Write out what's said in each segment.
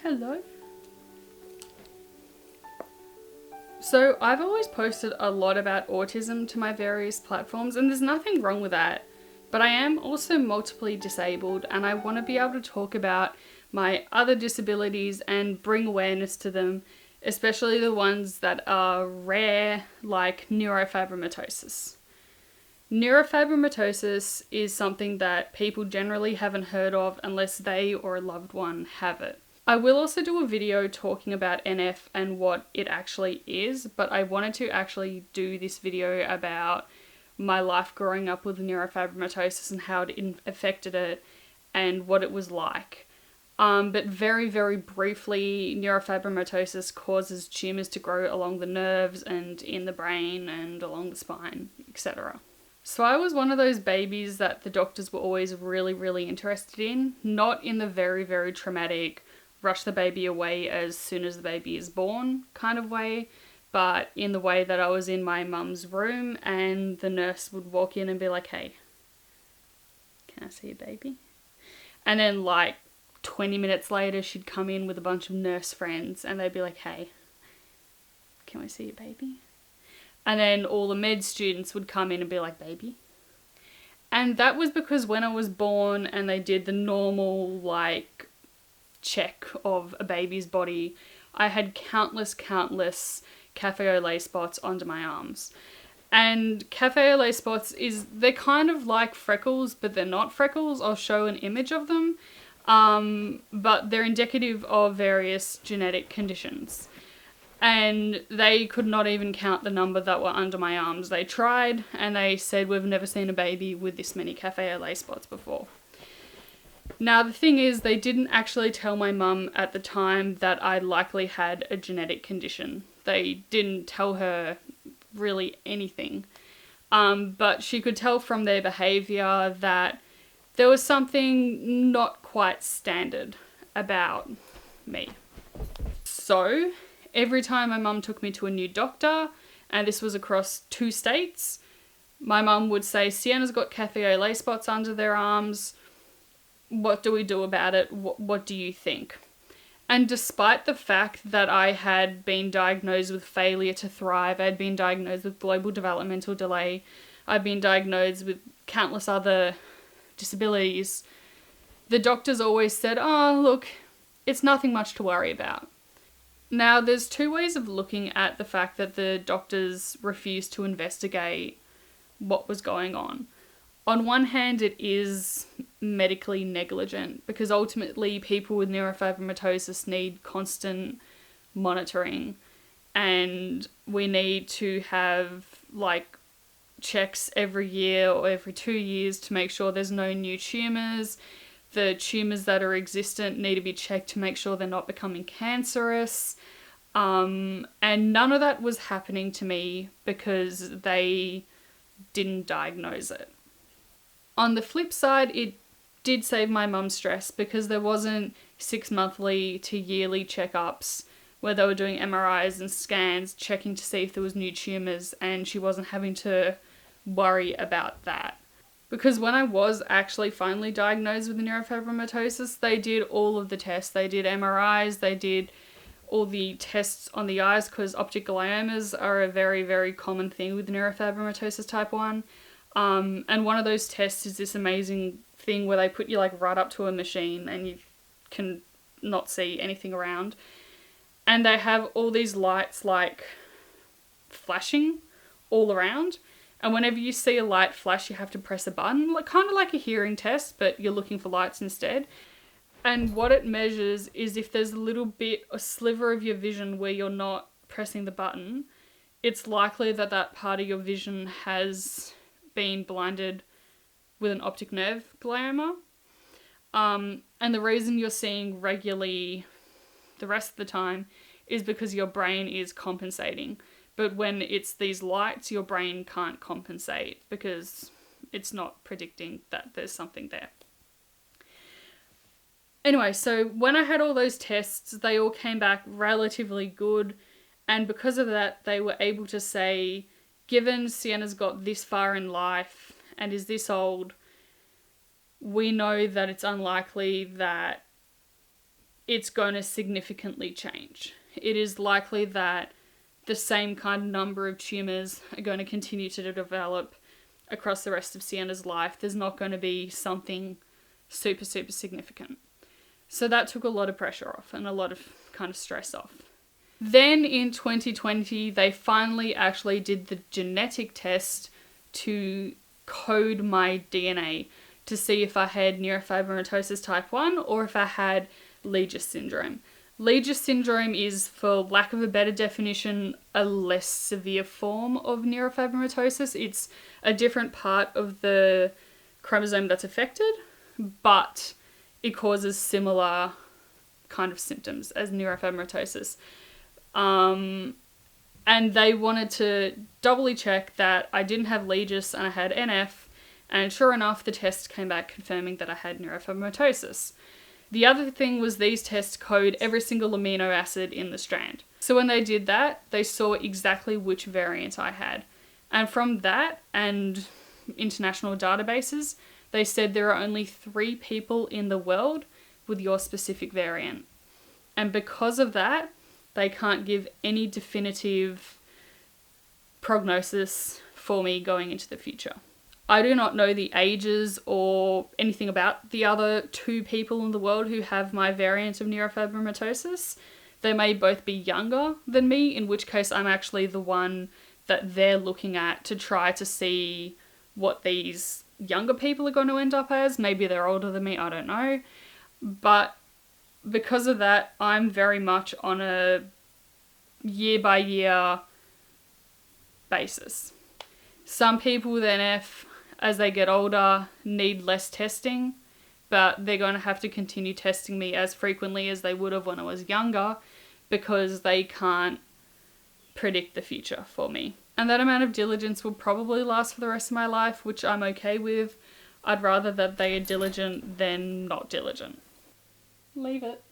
Hello. So I've always posted a lot about autism to my various platforms, and there's nothing wrong with that. But I am also multiply disabled, and I want to be able to talk about my other disabilities and bring awareness to them, especially the ones that are rare, like neurofibromatosis. Neurofibromatosis is something that people generally haven't heard of unless they or a loved one have it. I will also do a video talking about NF and what it actually is, but I wanted to actually do this video about my life growing up with neurofibromatosis and how it affected it and what it was like. But very, very briefly, neurofibromatosis causes tumours to grow along the nerves and in the brain and along the spine, etc. So I was one of those babies that the doctors were always really, really interested in, not in the very, very traumatic rush the baby away as soon as the baby is born kind of way, but in the way that I was in my mum's room and the nurse would walk in and be like, "Hey, can I see your baby?" And then like 20 minutes later she'd come in with a bunch of nurse friends and they'd be like, "Hey, can we see your baby?" And then all the med students would come in and be like, "Baby?" And that was because when I was born and they did the normal like check of a baby's body, I had countless cafe au lait spots under my arms. And cafe au lait spots they're kind of like freckles, but they're not freckles. I'll show an image of them. But they're indicative of various genetic conditions. And they could not even count the number that were under my arms. They tried and they said, "We've never seen a baby with this many cafe au lait spots before." Now, the thing is, they didn't actually tell my mum at the time that I likely had a genetic condition. They didn't tell her really anything. But she could tell from their behaviour that there was something not quite standard about me. So, every time my mum took me to a new doctor, and this was across 2 states, my mum would say, "Sienna's got cafe au lait spots under their arms. What do we do about it? What do you think?" And despite the fact that I had been diagnosed with failure to thrive, I had been diagnosed with global developmental delay, I'd been diagnosed with countless other disabilities, the doctors always said, "Oh, look, it's nothing much to worry about." Now, there's 2 ways of looking at the fact that the doctors refused to investigate what was going on. On one hand, it is medically negligent because ultimately people with neurofibromatosis need constant monitoring, and we need to have like checks every year or every 2 years to make sure there's no new tumours. The tumours that are existent need to be checked to make sure they're not becoming cancerous. And none of that was happening to me because they didn't diagnose it. On the flip side, it did save my mum stress because there wasn't 6-monthly to yearly checkups where they were doing MRIs and scans checking to see if there was new tumours, and she wasn't having to worry about that. Because when I was actually finally diagnosed with neurofibromatosis, they did all of the tests. They did MRIs, they did all the tests on the eyes because optic gliomas are a very, very common thing with neurofibromatosis type 1. And one of those tests is this amazing thing where they put you like right up to a machine and you can not see anything around. And they have all these lights like flashing all around. And whenever you see a light flash, you have to press a button, like kind of like a hearing test, but you're looking for lights instead. And what it measures is if there's a sliver of your vision where you're not pressing the button, it's likely that that part of your vision has been blinded with an optic nerve glioma. And the reason you're seeing regularly the rest of the time is because your brain is compensating. But when it's these lights, your brain can't compensate because it's not predicting that there's something there. Anyway, so when I had all those tests, they all came back relatively good. And because of that, they were able to say, given Sienna's got this far in life and is this old, we know that it's unlikely that it's going to significantly change. It is likely that the same kind of number of tumours are going to continue to develop across the rest of Sienna's life. There's not going to be something super, super significant. So that took a lot of pressure off and a lot of kind of stress off. Then in 2020, they finally actually did the genetic test to code my DNA to see if I had neurofibromatosis type 1 or if I had Legius syndrome. Legius syndrome is, for lack of a better definition, a less severe form of neurofibromatosis. It's a different part of the chromosome that's affected, but it causes similar kind of symptoms as neurofibromatosis. And they wanted to doubly check that I didn't have Legius and I had NF, and sure enough, the test came back confirming that I had neurofibromatosis. The other thing was these tests code every single amino acid in the strand. So when they did that, they saw exactly which variant I had. And from that and international databases, they said there are only 3 people in the world with your specific variant. And because of that, they can't give any definitive prognosis for me going into the future. I do not know the ages or anything about the other 2 people in the world who have my variant of neurofibromatosis. They may both be younger than me, in which case I'm actually the one that they're looking at to try to see what these younger people are going to end up as. Maybe they're older than me, I don't know. But because of that, I'm very much on a year-by-year basis. Some people with NF, as they get older, need less testing, but they're going to have to continue testing me as frequently as they would have when I was younger because they can't predict the future for me. And that amount of diligence will probably last for the rest of my life, which I'm okay with. I'd rather that they are diligent than not diligent. Leave it.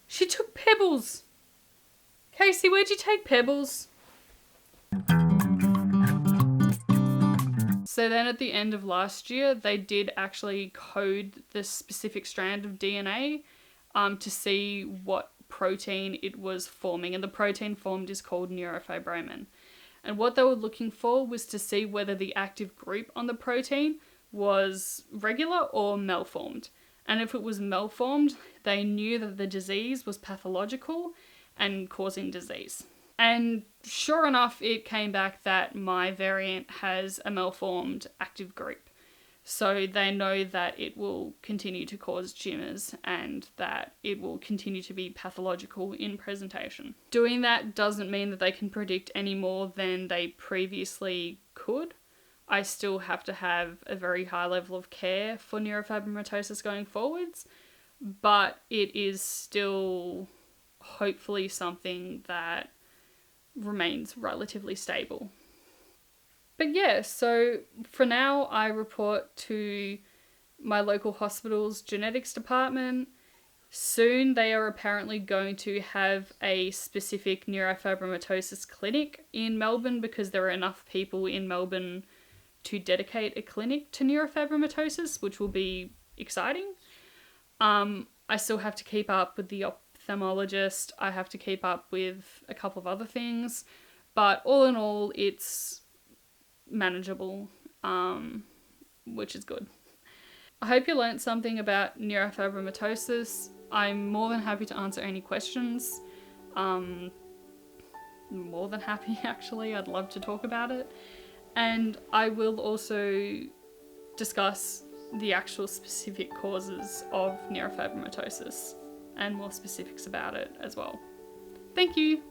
She took Pebbles! Casey, where'd you take Pebbles? So then at the end of last year, they did actually code the specific strand of DNA to see what protein it was forming. And the protein formed is called neurofibromin. And what they were looking for was to see whether the active group on the protein was regular or malformed. And if it was malformed, they knew that the disease was pathological and causing disease. And sure enough, it came back that my variant has a malformed active group. So they know that it will continue to cause tumours and that it will continue to be pathological in presentation. Doing that doesn't mean that they can predict any more than they previously could. I still have to have a very high level of care for neurofibromatosis going forwards, but it is still hopefully something that remains relatively stable. But yeah, so for now I report to my local hospital's genetics department. Soon they are apparently going to have a specific neurofibromatosis clinic in Melbourne because there are enough people in Melbourne to dedicate a clinic to neurofibromatosis, which will be exciting. I still have to keep up with the ophthalmologist. I have to keep up with a couple of other things, but all in all, it's manageable, which is good. I hope you learnt something about neurofibromatosis. I'm more than happy to answer any questions. More than happy, actually. I'd love to talk about it. And I will also discuss the actual specific causes of neurofibromatosis and more specifics about it as well. Thank you.